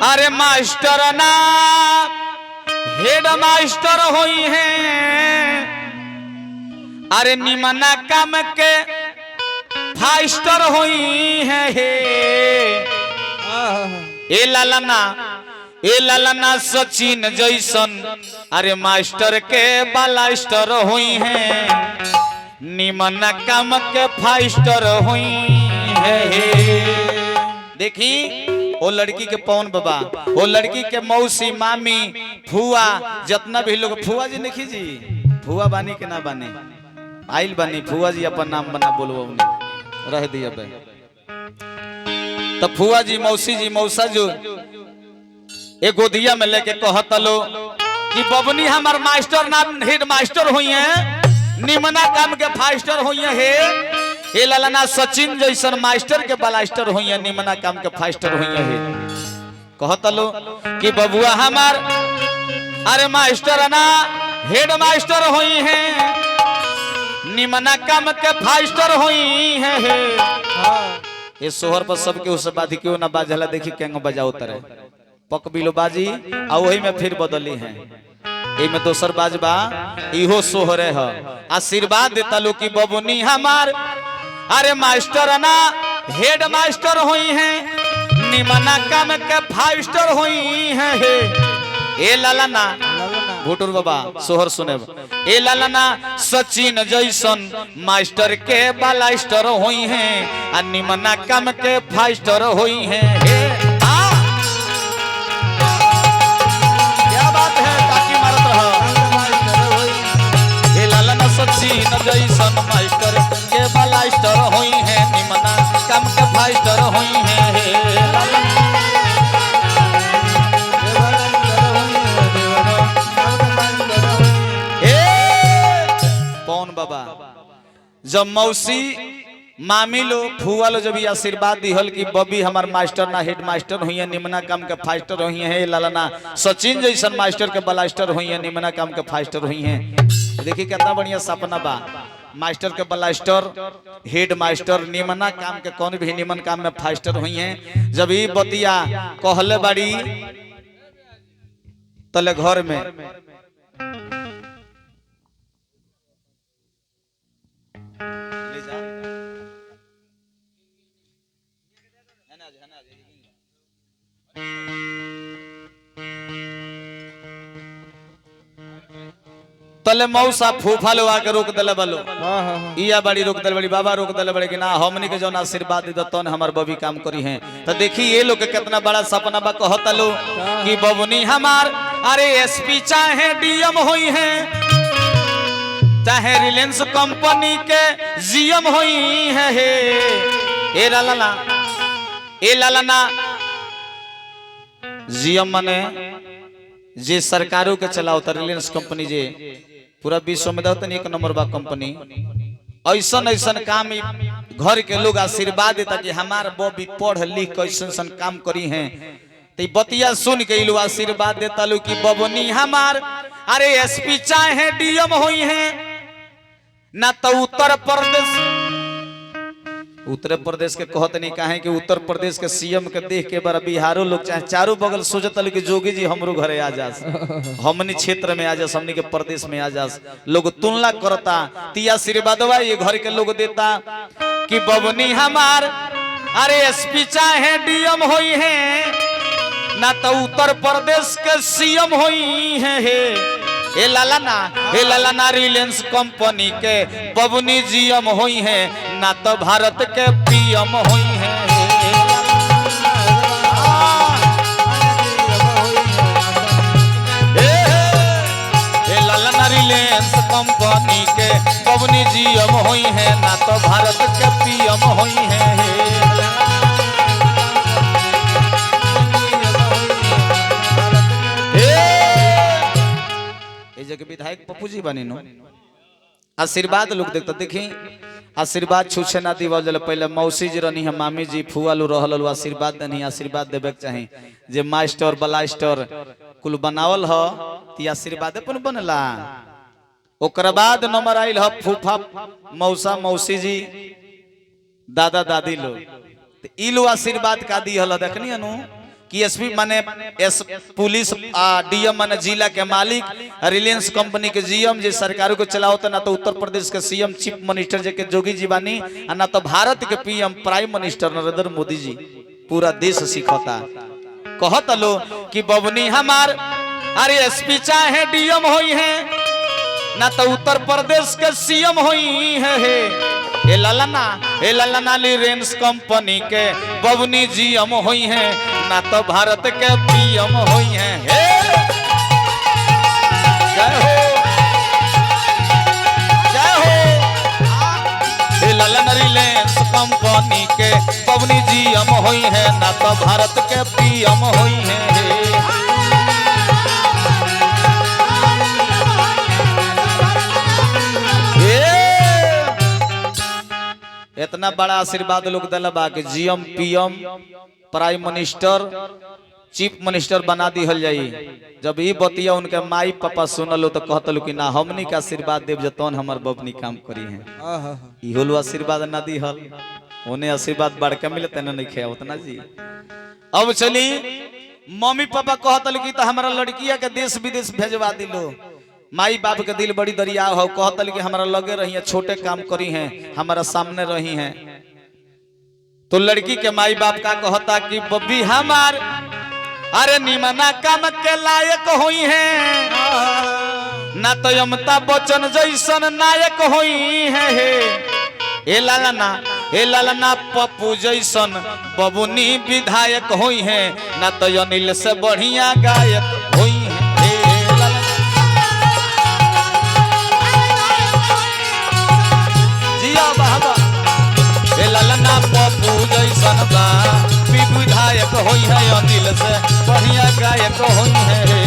अरे मास्टर ना head master हुई हैं, अरे निमना काम के फास्टर हुई हैं हे। ए लालना सचिन जैसन अरे मास्टर के बालास्टर हुई हैं, निमना काम के फास्टर हुई हैं हे। देखी वो लड़की के पवन बाबा, वो लड़की के मौसी मामी फुआ जितना भी लोग, फुआ जी देखी जी, फुआ बानी के ना बानी आइल बानी, फुआ जी अपन नाम बना बोलबो रह दिया बे। तो फुआ जी मौसी जी मौसा जो एक गोदिया में लेके कहत लो कि बबनी हमार मास्टर नाम हेड मास्टर हुई है, निमना काम के फास्टर हुई है हे लालना सचिन जैसन मास्टर के बालास्टर हुई है, निमना काम के फास्टर हुई है। कहत लो कि बबुआ हमार अरे मास्टर ना हेड मास्टर हुई है, निमना काम के फास्टर हुई है हे। ये सोहर पर सबके उस बाधी क्यों ना बाजला, देखी केंग बजाओ तरह पक बिलो बाजी आ वही में फिर बदली है। में दोसर बाजबा इहो सोहरे है, आशीर्वाद देता लो कि बबुनी हमार अरे मास्टर ना हेड मास्टर हुई हैं, निमना काम के फास्टर हुई हैं हे। ए लालना भुटुर बाबा सोहर सुने, ए लालना सचिन जैसन मास्टर के बालास्टर हुई हैं, आ निमना काम के फास्टर हुई हैं हे। क्या बात है ताकि मारत रहो। ए लालना सचिन जैसन मास्टर के बालास्टर हुई हैं, निमना काम के फास्टर हुई हैं हे। जब मौसी मामी लो फुआ लो जब आशीर्वाद दिहल कि बबी हमार मास्टर ना हेड मास्टर हुई है, निमना काम के फास्टर हुई है, लालना सचिन जैसन मास्टर के बालास्टर हुई है, निमना काम के फास्टर हुई है। देखिए कितना बढ़िया सपना बा, मास्टर के बालास्टर हेड मास्टर निमना काम के कौन भी निमन काम में फास्टर हुई है। जब ये बतिया कहले बाड़ी तले घर में तले मौसा फूफा लो आके रोक दले बलो, इया बड़ी रोक दले बड़ी बाबा रोक दले बड़े कि ना हमनी के जौन आशीर्वाद दे तौन हमार बबी काम करी हैं। तो देखी ये लोग के कितना बड़ा सपना बा, कहत लो कि बबनी हमार अरे एसपी चाहे डीएम हुई हैं, चाहे रिलायंस कंपनी के जीएम हुई है हे। ए लालना जीएम माने जे सरकारों के चलाओ, रिलायंस कंपनी जे पूरा विश्व में दौतन एक नंबर बा कंपनी। ऐसन ऐसन काम घर के लोग आशीर्वाद देता कि हमार बबी पढ़ लिख के ऐसन काम करी हैं। तो बतिया सुन के लोग आशीर्वाद देता लो कि बबनी हमार अरे एसपी चाहे डीएम हुई हैं, ना तो उत्तर प्रदेश के कहत नहीं कहे कि उत्तर प्रदेश के सीएम के देख के बड़ा बिहारो लोग चाहे चारों बगल सोचता कि जोगी जी हमरो घरे आ जा, हमनी क्षेत्र में आ जा, हमनी के प्रदेश में आ जा, लोग तुलना करता। तिया आशीर्वादवा ये घर के लोग देता कि बबनी हमार अरे एसपी चाहे डीएम हुई हैं, ना तो उत्तर प्रदेश के सीएम हुई हैं। ए लालना रिलायंस कंपनी के बबनी जीएम हुई है, ना तो भारत के पीएम हुई है। ए लालना रिलायंस कंपनी के बबनी जीएम हुई है, ना तो भारत के पीएम हुई है। जगह विधायक पप्पू जी बनी नो आशीर्वाद लोग देखता। देखी आशीर्वाद छूछे ना दीवाल जल, पहले मौसी जी रही है, मामी जी फुआ लो रहल लो, आशीर्वाद देनी आशीर्वाद देवे के चाही। जे मास्टर बलास्टर कुल बनावल हो ती आशीर्वाद अपन बनला। ओकर बाद नंबर आइल ह फूफा मौसा मौसी जी दादा दादी लो, ई लो आशीर्वाद का दी हल देखनी अनु कि एसपी माने एस पुलिस डीएम माने जिला के मालिक, रिलायंस कंपनी के जीएम जे सरकार को चलाओ ना तो उत्तर प्रदेश के सीएम चीफ मिनिस्टर जे के जोगी जी बानी, ना तो भारत के PM prime minister Narendra Modi ji. पूरा देश सीखता कहत लो कि बबनी हमार अरे एसपी चाहे डीएम होई है ना तो उत्तर प्रदेश के सीएम होई है। ए ललना रिलायंस कंपनी के बबनी जीएम होई है ना तो भारत के पीएम होई है। जय हो जय हो। ए ललना रिलायंस कंपनी के बबनी जीएम होई है ना तो भारत के पीएम होई है। इतना बड़ा आशीर्वाद लोग दिला बा कि GM PM prime minister chief minister बना दिहल जाई। जब ये बतिया उनके माई पापा सुनलो तो कहतलो कि ना हमनी का आशीर्वाद देव जतन हमर बबनी काम करी है। इहो लो आशीर्वाद ना दिहल उन्हें आशीर्वाद बड़का मिलते ना नहीं खे उतना जी। अब चली मम्मी पापा कहतलो कि तो हमारा लड़किया के देश विदेश भेजवा दिलो। माई बाप के दिल बड़ी दरिया हो कहतल कि हमारा लगे रही है, छोटे काम करी हैं, हमारा सामने रही हैं। तो लड़की के माई बाप का कहता कि बब्बी हमार अरे निमना काम के लायक हुई है ना तो अमिताभ बच्चन जैसन नायक हुई है। ए लालना पप्पू जैसन बबुनी विधायक हुई है ना तो अनिल से बढ़िया गायक हुई है। ललना पप्पू जैसन बा विधायक होई है अनिल से बढ़िया गायक होई है।